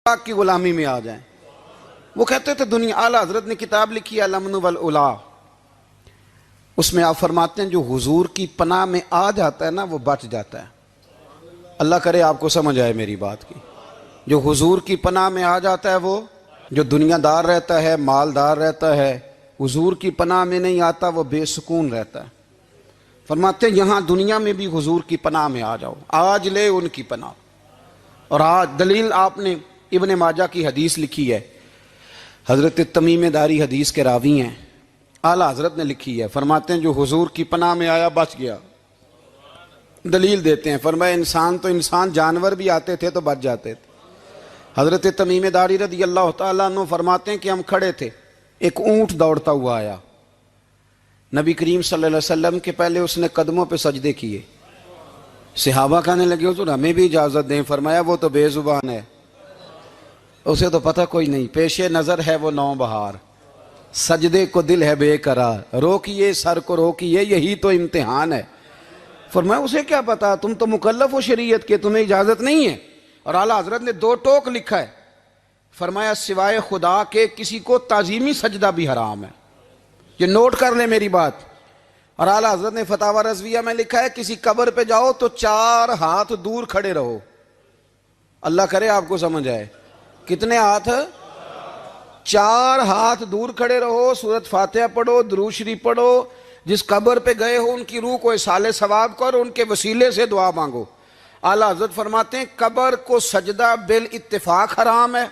پاک کی غلامی میں آ جائیں۔ وہ کہتے تھے دنیا، اعلیٰ حضرت نے کتاب لکھی ہے الامن والعلا، اس میں آپ فرماتے ہیں جو حضور کی پناہ میں آ جاتا ہے نا وہ بچ جاتا ہے۔ اللہ کرے آپ کو سمجھ آئے میری بات کی۔ جو حضور کی پناہ میں آ جاتا ہے وہ، جو دنیا دار رہتا ہے، مالدار رہتا ہے، حضور کی پناہ میں نہیں آتا وہ بے سکون رہتا ہے۔ فرماتے ہیں یہاں دنیا میں بھی حضور کی پناہ میں آ جاؤ، آج لے ان کی پناہ۔ اور آج دلیل آپ نے ابن ماجہ کی حدیث لکھی ہے، حضرت تمیم داری حدیث کے راوی ہیں، اعلیٰ حضرت نے لکھی ہے، فرماتے ہیں جو حضور کی پناہ میں آیا بچ گیا۔ دلیل دیتے ہیں، فرمایا انسان جانور بھی آتے تھے تو بچ جاتے تھے۔ حضرت تمیم داری رضی اللہ تعالیٰ عنہ فرماتے ہیں کہ ہم کھڑے تھے، ایک اونٹ دوڑتا ہوا آیا، نبی کریم صلی اللہ علیہ وسلم کے پہلے اس نے قدموں پہ سجدے کیے۔ صحابہ کہنے لگے حضور ہمیں بھی اجازت دیں، فرمایا وہ تو بے زبان ہے، اسے تو پتہ کوئی نہیں، پیش نظر ہے وہ نو بہار، سجدے کو دل ہے بے قرار، روکیے سر کو روکیے یہی تو امتحان ہے۔ فرمایا اسے کیا پتا، تم تو مکلف ہو شریعت کے، تمہیں اجازت نہیں ہے۔ اور اعلیٰ حضرت نے 2 ٹوک لکھا ہے، فرمایا سوائے خدا کے کسی کو تعظیمی سجدہ بھی حرام ہے۔ یہ نوٹ کر لیں میری بات۔ اور اعلیٰ حضرت نے فتاوی رضویہ میں لکھا ہے کسی قبر پہ جاؤ تو 4 ہاتھ دور کھڑے رہو۔ اللہ کرے آپ کو سمجھ آئے، کتنے ہاتھ؟ 4 ہاتھ دور کھڑے رہو، سورۃ فاتحہ پڑھو، درود شریف پڑھو، جس قبر پہ گئے ہو ان کی روح کو اصال ثواب کرو، ان کے وسیلے سے دعا مانگو۔ اعلیٰ حضرت فرماتے ہیں قبر کو سجدہ بالاتفاق حرام ہے،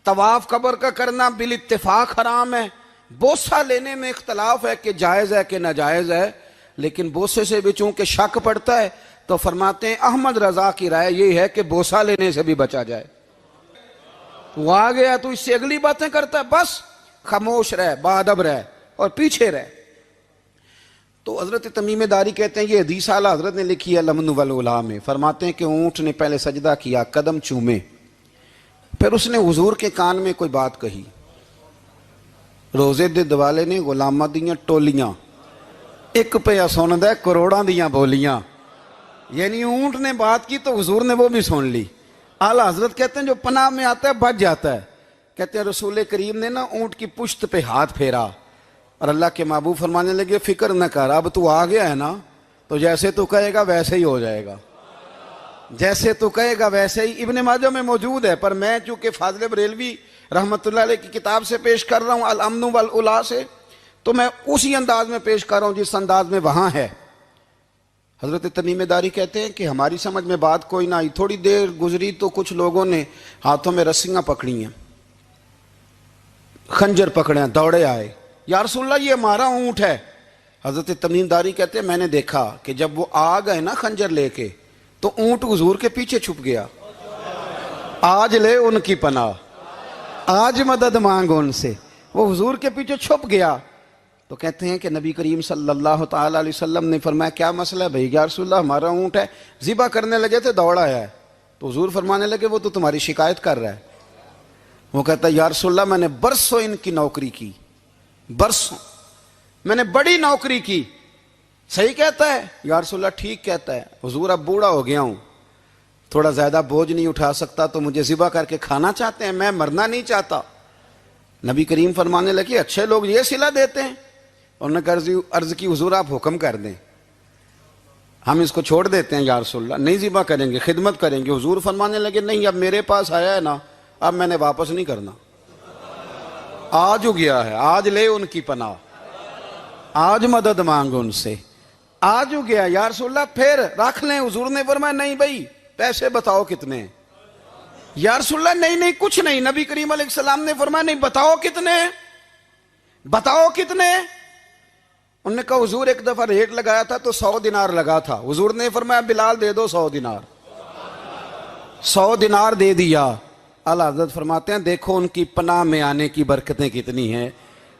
طواف قبر کا کرنا بالاتفاق حرام ہے، بوسہ لینے میں اختلاف ہے کہ جائز ہے کہ ناجائز ہے، لیکن بوسے سے بھی چونکہ شک پڑتا ہے تو فرماتے ہیں احمد رضا کی رائے یہ ہے کہ بوسہ لینے سے بھی بچا جائے۔ وہ آ گیا تو اس سے اگلی باتیں کرتا ہے، بس خاموش رہ، باادب رہ اور پیچھے رہ۔ تو حضرت تمیم داری کہتے ہیں یہ حدیث اعلیٰ حضرت نے لکھی ہے الامن والعلا میں، فرماتے ہیں کہ اونٹ نے پہلے سجدہ کیا، قدم چومے، پھر اس نے حضور کے کان میں کوئی بات کہی۔ روزے دے دوالے نے غلامہ دیاں ٹولیاں، ایک پہ سن دے کروڑاں دیاں بولیاں، یعنی اونٹ نے بات کی تو حضور نے وہ بھی سن لی۔ اعلیٰ حضرت کہتے ہیں جو پناہ میں آتا ہے بچ جاتا ہے۔ کہتے ہیں رسول کریم نے نا اونٹ کی پشت پہ ہاتھ پھیرا اور اللہ کے محبوب فرمانے لگے فکر نہ کر، اب تو آ گیا ہے نا تو جیسے تو کہے گا ویسے ہی ہو جائے گا، جیسے تو کہے گا ویسے ہی۔ ابن ماجہ میں موجود ہے، پر میں چونکہ فاضل بریلوی رحمۃ اللہ علیہ کی کتاب سے پیش کر رہا ہوں الامن والعلا سے، تو میں اسی انداز میں پیش کر رہا ہوں جس انداز میں وہاں ہے۔ حضرت تمیم داری کہتے ہیں کہ ہماری سمجھ میں بات کوئی نہ آئی، تھوڑی دیر گزری تو کچھ لوگوں نے ہاتھوں میں رسیاں پکڑی ہیں، خنجر پکڑے ہیں، دوڑے آئے، یا رسول اللہ یہ ہمارا اونٹ ہے۔ حضرت تمیم داری کہتے ہیں میں نے دیکھا کہ جب وہ آ گئے نا خنجر لے کے تو اونٹ حضور کے پیچھے چھپ گیا۔ آج لے ان کی پناہ، آج مدد مانگ ان سے، وہ حضور کے پیچھے چھپ گیا۔ تو کہتے ہیں کہ نبی کریم صلی اللہ تعالیٰ علیہ وسلم نے فرمایا کیا مسئلہ ہے بھائی؟ یا رسول اللہ ہمارا اونٹ ہے، ذبح کرنے لگے تھے دوڑا آیا ہے۔ تو حضور فرمانے لگے وہ تو تمہاری شکایت کر رہا ہے۔ وہ کہتا ہے یا رسول اللہ میں نے برسوں ان کی نوکری کی، برسوں میں نے بڑی نوکری کی۔ صحیح کہتا ہے یا رسول اللہ؟ ٹھیک کہتا ہے حضور، اب بوڑھا ہو گیا ہوں، تھوڑا زیادہ بوجھ نہیں اٹھا سکتا تو مجھے ذبح کر کے کھانا چاہتے ہیں، میں مرنا نہیں چاہتا۔ نبی کریم فرمانے لگے اچھے لوگ یہ صلہ دیتے ہیں؟ انہوں نے عرض کی حضور آپ حکم کر دیں، ہم اس کو چھوڑ دیتے ہیں یا رسول اللہ، نہیں ذبح کریں گے، خدمت کریں گے۔ حضور فرمانے لگے نہیں، اب میرے پاس آیا ہے نا، اب میں نے واپس نہیں کرنا، آج ہو گیا ہے، آج لے ان کی پناہ، آج مدد مانگ ان سے، آج ہو گیا یا رسول اللہ پھر رکھ لیں۔ حضور نے فرمایا نہیں بھائی پیسے بتاؤ کتنے ہیں؟ یا رسول اللہ نہیں کچھ نہیں۔ نبی کریم علیہ السلام نے فرمایا نہیں بتاؤ کتنے، بتاؤ کتنے؟ انہوں نے کہا حضور ایک دفعہ ریٹ لگایا تھا تو 100 دینار لگا تھا۔ حضور نے فرمایا بلال دے دو 100 دینار، 100 دینار دے دیا۔ اعلیٰ حضرت فرماتے ہیں دیکھو ان کی پناہ میں آنے کی برکتیں کتنی ہیں۔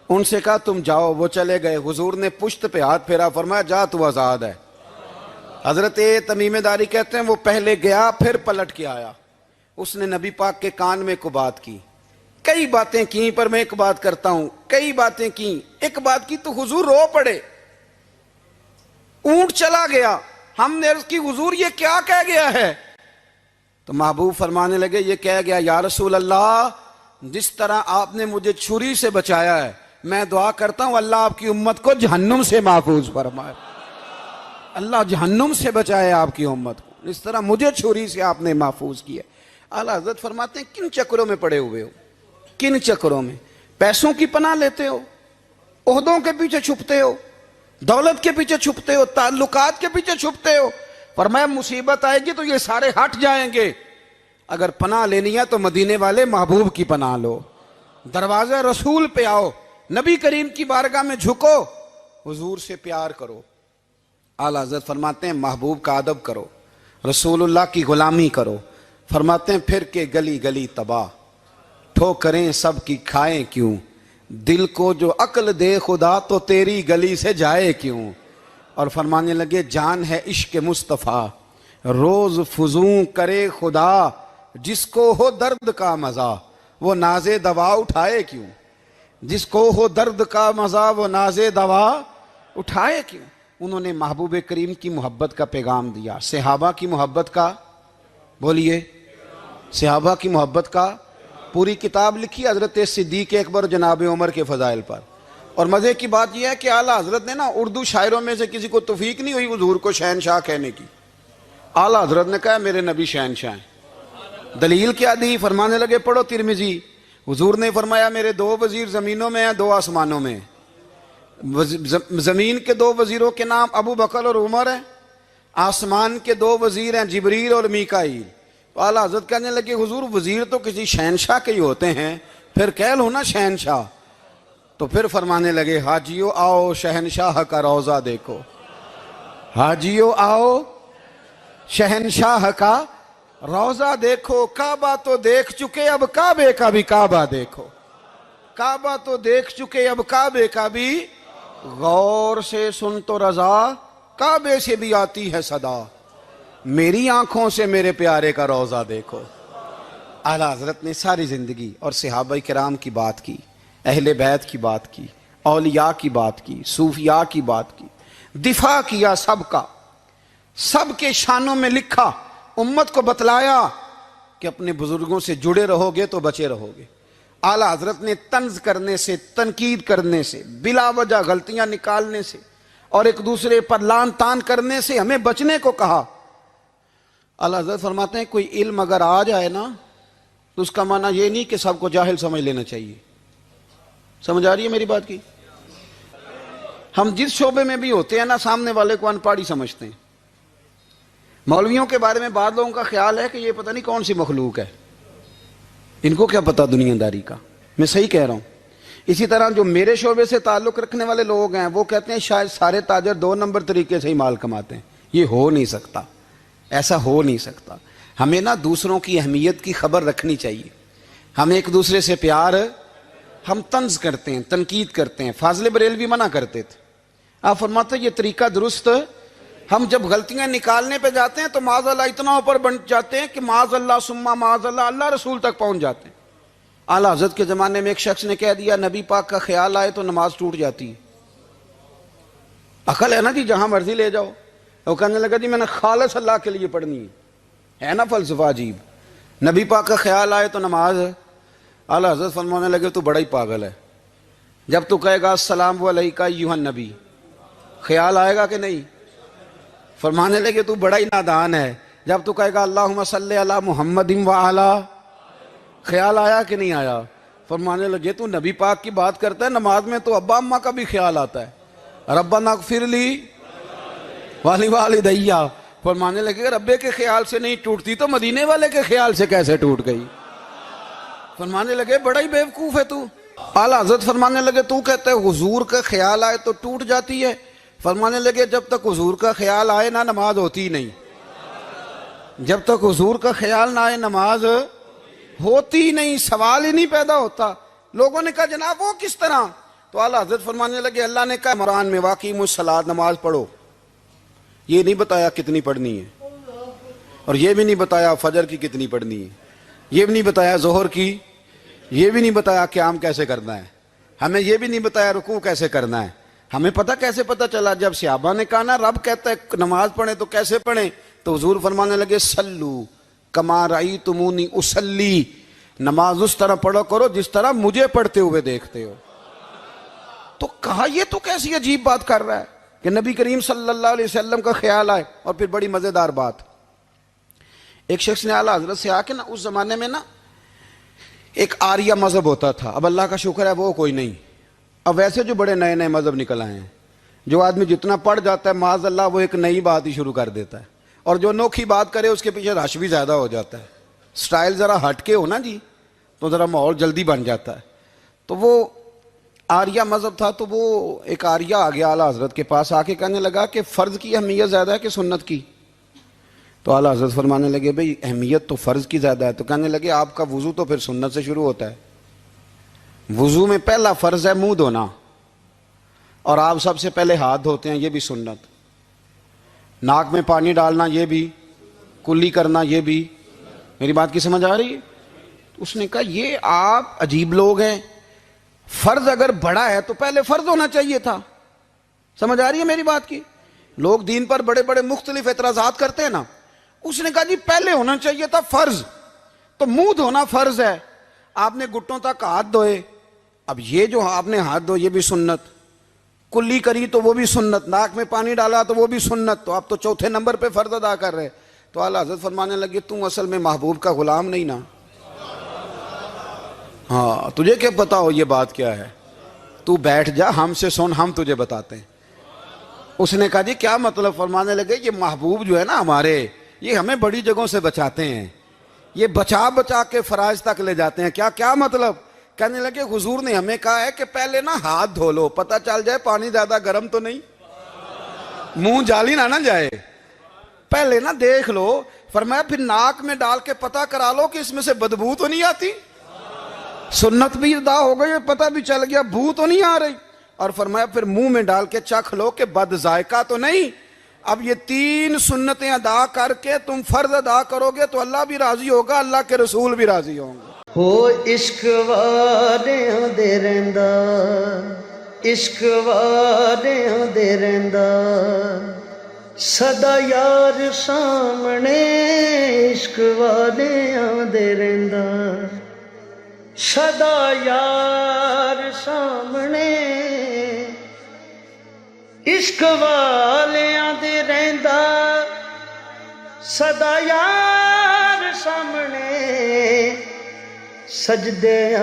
ان سے کہا تم جاؤ، وہ چلے گئے۔ حضور نے پشت پہ ہاتھ پھیرا، فرمایا جا تو آزاد ہے۔ حضرت تمیم داری کہتے ہیں وہ پہلے گیا پھر پلٹ کے آیا، اس نے نبی پاک کے کان میں کو بات کی، کئی باتیں کی، پر میں ایک بات کرتا ہوں، کئی باتیں کی، ایک بات کی تو حضور رو پڑے۔ اونٹ چلا گیا، ہم نے عرض کی حضور یہ کیا کہہ گیا ہے؟ تو محبوب فرمانے لگے یہ کہہ گیا یا رسول اللہ جس طرح آپ نے مجھے چھری سے بچایا ہے میں دعا کرتا ہوں اللہ آپ کی امت کو جہنم سے محفوظ فرمائے، اللہ جہنم سے بچائے آپ کی امت کو، اس طرح مجھے چھری سے آپ نے محفوظ کیا۔ اعلیٰ حضرت فرماتے ہیں کن چکروں میں پڑے ہوئے ہو، کن چکروں میں؟ پیسوں کی پناہ لیتے ہو، عہدوں کے پیچھے چھپتے ہو، دولت کے پیچھے چھپتے ہو، تعلقات کے پیچھے چھپتے ہو۔ فرمایا مصیبت آئے گی تو یہ سارے ہٹ جائیں گے، اگر پناہ لینی ہے تو مدینے والے محبوب کی پناہ لو، دروازہ رسول پہ آؤ، نبی کریم کی بارگاہ میں جھکو، حضور سے پیار کرو۔ اعلیٰ حضرت فرماتے ہیں محبوب کا ادب کرو، رسول اللہ کی غلامی کرو۔ فرماتے ہیں پھر کے گلی گلی تباہ، ٹھوکریں سب کی کھائیں کیوں، دل کو جو عقل دے خدا تو تیری گلی سے جائے کیوں۔ اور فرمانے لگے جان ہے عشق مصطفیٰ روز فزوں کرے خدا، جس کو ہو درد کا مزہ وہ ناز دوا اٹھائے کیوں، جس کو ہو درد کا مزہ وہ ناز دوا اٹھائے کیوں۔ انہوں نے محبوب کریم کی محبت کا پیغام دیا، صحابہ کی محبت کا، بولیے صحابہ کی محبت کا پوری کتاب لکھی حضرت صدیق اکبر جناب عمر کے فضائل پر۔ اور مزے کی بات یہ ہے کہ اعلیٰ حضرت نے نا اردو شاعروں میں سے کسی کو توفیق نہیں ہوئی حضور کو شہنشاہ کہنے کی، اعلیٰ حضرت نے کہا میرے نبی شہنشاہ ہیں۔ دلیل کیا دی؟ فرمانے لگے پڑھو ترمذی، حضور نے فرمایا میرے دو وزیر زمینوں میں ہیں دو آسمانوں میں، زمین کے دو وزیروں کے نام ابو بکر اور عمر ہیں، آسمان کے دو وزیر ہیں جبریل اور میکائیل۔ تو اعلیٰ حضرت کہنے لگے حضور وزیر تو کسی شہنشاہ کے ہی ہوتے ہیں، پھر کہہ لو نا شہنشاہ۔ تو پھر فرمانے لگے حاجیو آؤ شہنشاہ کا روضہ دیکھو، حاجیو آؤ شہنشاہ کا روضہ دیکھو، کعبہ تو دیکھ چکے اب کعبے کا بھی کعبہ دیکھو، کعبہ تو دیکھ چکے اب کعبے کا بھی، غور سے سن تو رضا کعبے سے بھی آتی ہے صدا، میری آنکھوں سے میرے پیارے کا روضہ دیکھو۔ اعلیٰ حضرت نے ساری زندگی اور صحابہ کرام کی بات کی، اہل بیت کی بات کی، اولیاء کی بات کی، صوفیاء کی بات کی، دفاع کیا سب کا، سب کے شانوں میں لکھا، امت کو بتلایا کہ اپنے بزرگوں سے جڑے رہو گے تو بچے رہو گے۔ اعلیٰ حضرت نے طنز کرنے سے، تنقید کرنے سے، بلا وجہ غلطیاں نکالنے سے اور ایک دوسرے پر لان تان کرنے سے ہمیں بچنے کو کہا۔ اعلیٰ حضرت فرماتے ہیں کوئی علم اگر آ جائے نا تو اس کا معنی یہ نہیں کہ سب کو جاہل سمجھ لینا چاہیے۔ سمجھ آ رہی ہے میری بات کی؟ ہم جس شعبے میں بھی ہوتے ہیں نا سامنے والے کو ان پڑھ ہی سمجھتے ہیں۔ مولویوں کے بارے میں بعض لوگوں کا خیال ہے کہ یہ پتہ نہیں کون سی مخلوق ہے، ان کو کیا پتہ دنیا داری کا۔ میں صحیح کہہ رہا ہوں۔ اسی طرح جو میرے شعبے سے تعلق رکھنے والے لوگ ہیں وہ کہتے ہیں شاید سارے تاجر 2 نمبر طریقے سے ہی مال کماتے ہیں۔ یہ ہو نہیں سکتا، ایسا ہو نہیں سکتا۔ ہمیں نا دوسروں کی اہمیت کی خبر رکھنی چاہیے، ہمیں ایک دوسرے سے پیار، ہم طنز کرتے ہیں، تنقید کرتے ہیں۔ فاضل بریلوی منع کرتے تھے، آپ فرماتے ہیں یہ طریقہ درست، ہم جب غلطیاں نکالنے پہ جاتے ہیں تو معاذ اللہ اتنا اوپر بن جاتے ہیں کہ معاذ اللہ ثم معاذ اللہ اللہ رسول تک پہنچ جاتے ہیں۔ اعلیٰ حضرت کے زمانے میں ایک شخص نے کہہ دیا نبی پاک کا خیال آئے تو نماز ٹوٹ جاتی ہے۔ عقل ہے نا جی، جہاں مرضی لے جاؤ۔ وہ کہنے لگا جی میں نے خالص اللہ کے لیے پڑھنی ہے نا فلسفہ عجیب، نبی پاک کا خیال آئے تو نماز۔ اعلیٰ حضرت فرمانے لگے تو بڑا ہی پاگل ہے، جب تو کہے گا السلام علیکہ ایھا النبی خیال آئے گا کہ نہیں؟ فرمانے لگے تو بڑا ہی نادان ہے، جب تو کہے گا اللہم صلی علی محمد وعلی خیال آیا کہ نہیں آیا؟ فرمانے لگے تو نبی پاک کی بات کرتا ہے، نماز میں تو ابا اماں کا بھی خیال آتا ہے، ربنا اغفر لی والی والدیہ۔ فرمانے لگے ربے کے خیال سے نہیں ٹوٹتی تو مدینے والے کے خیال سے کیسے ٹوٹ گئی؟ فرمانے لگے بڑا ہی بیوقوف ہے تو۔ اعلیٰ حضرت فرمانے لگے تو کہتے ہے حضور کا خیال آئے تو ٹوٹ جاتی ہے؟ فرمانے لگے جب تک حضور کا خیال آئے نہ نماز ہوتی نہیں، جب تک حضور کا خیال نہ آئے نماز ہوتی نہیں، سوال ہی نہیں پیدا ہوتا۔ لوگوں نے کہا جناب وہ کس طرح؟ تو اعلیٰ حضرت فرمانے لگے اللہ نے کہا قرآن میں واقعی الصلاۃ نماز پڑھو، یہ نہیں بتایا کتنی پڑھنی ہے، اور یہ بھی نہیں بتایا فجر کی کتنی پڑھنی ہے، یہ بھی نہیں بتایا ظہر کی، یہ بھی نہیں بتایا قیام کیسے کرنا ہے، ہمیں یہ بھی نہیں بتایا رکوع کیسے کرنا ہے۔ ہمیں پتہ کیسے پتہ چلا؟ جب صحابہ نے کہا نا رب کہتا ہے نماز پڑھیں تو کیسے پڑھیں، تو حضور فرمانے لگے سلو کما رأیتمونی اصلی، نماز اس طرح پڑھو کرو جس طرح مجھے پڑھتے ہوئے دیکھتے ہو۔ تو کہا یہ تو کیسی عجیب بات کر رہا ہے کہ نبی کریم صلی اللہ علیہ وسلم کا خیال آئے۔ اور پھر بڑی مزیدار بات، ایک شخص نے اعلیٰ حضرت سے آ کے نا، اس زمانے میں نا ایک آریہ مذہب ہوتا تھا، اب اللہ کا شکر ہے وہ کوئی نہیں، اب ویسے جو بڑے نئے نئے مذہب نکل آئے ہیں، جو آدمی جتنا پڑھ جاتا ہے معاذ اللہ وہ ایک نئی بات ہی شروع کر دیتا ہے، اور جو انوکھی بات کرے اس کے پیچھے رش بھی زیادہ ہو جاتا ہے، سٹائل ذرا ہٹ کے ہو نا جی تو ذرا ماحول جلدی بن جاتا ہے۔ تو وہ آریہ مذہب تھا، تو وہ ایک آریہ آ گیا اعلیٰ حضرت کے پاس، آ کے کہنے لگا کہ فرض کی اہمیت زیادہ ہے کہ سنت کی؟ تو اعلیٰ حضرت فرمانے لگے بھئی اہمیت تو فرض کی زیادہ ہے۔ تو کہنے لگے آپ کا وضو تو پھر سنت سے شروع ہوتا ہے، وضو میں پہلا فرض ہے منہ دھونا، اور آپ سب سے پہلے ہاتھ دھوتے ہیں، یہ بھی سنت، ناک میں پانی ڈالنا یہ بھی، کلی کرنا یہ بھی۔ میری بات کی سمجھ آ رہی ہے؟ اس نے کہا یہ آپ عجیب لوگ ہیں، فرض اگر بڑا ہے تو پہلے فرض ہونا چاہیے تھا۔ سمجھ آ رہی ہے میری بات کی؟ لوگ دین پر بڑے بڑے مختلف اعتراضات کرتے ہیں نا، اس نے کہا جی پہلے ہونا چاہیے تھا فرض، تو منہ دھونا فرض ہے، آپ نے گھٹنوں تک ہاتھ دھوئے، اب یہ جو آپ نے ہاتھ دھو یہ بھی سنت، کلی کری تو وہ بھی سنت، ناک میں پانی ڈالا تو وہ بھی سنت، تو آپ تو چوتھے نمبر پہ فرض ادا کر رہے۔ تو اعلیٰ حضرت فرمانے لگے تم اصل میں محبوب کا غلام نہیں نا، ہاں تجھے کیا پتا ہو یہ بات کیا ہے، تو بیٹھ جا ہم سے سن، ہم تجھے بتاتے ہیں۔ اس نے کہا جی کیا مطلب؟ فرمانے لگے یہ محبوب جو ہے نا ہمارے، یہ ہمیں بڑی جگہوں سے بچاتے ہیں، یہ بچا بچا کے فرائض تک لے جاتے ہیں۔ کیا مطلب؟ کہنے لگے حضور نے ہمیں کہا ہے کہ پہلے نا ہاتھ دھو لو، پتہ چل جائے پانی زیادہ گرم تو نہیں، منہ جالی نہ جائے، پہلے نا دیکھ لو۔ فرمایا پھر ناک میں ڈال کے پتہ کرا لو کہ اس میں سے بدبو تو نہیں آتی، سنت بھی ادا ہو گئی، پتہ بھی چل گیا بو تو نہیں آ رہی۔ اور فرمایا پھر منہ میں ڈال کے چکھ لو کہ بد ذائقہ تو نہیں۔ اب یہ 3 سنتیں ادا کر کے تم فرض ادا کرو گے تو اللہ بھی راضی ہوگا، اللہ کے رسول بھی راضی ہوں گے۔ ہو عشق والیاں دے رہندا، عشق والیاں دے رہندا، سدا یار سامنے عشق والیاں دے رہندا، سدا یار سامنے عشق والیاں دے رہندا، سدا یار سامنے سجدے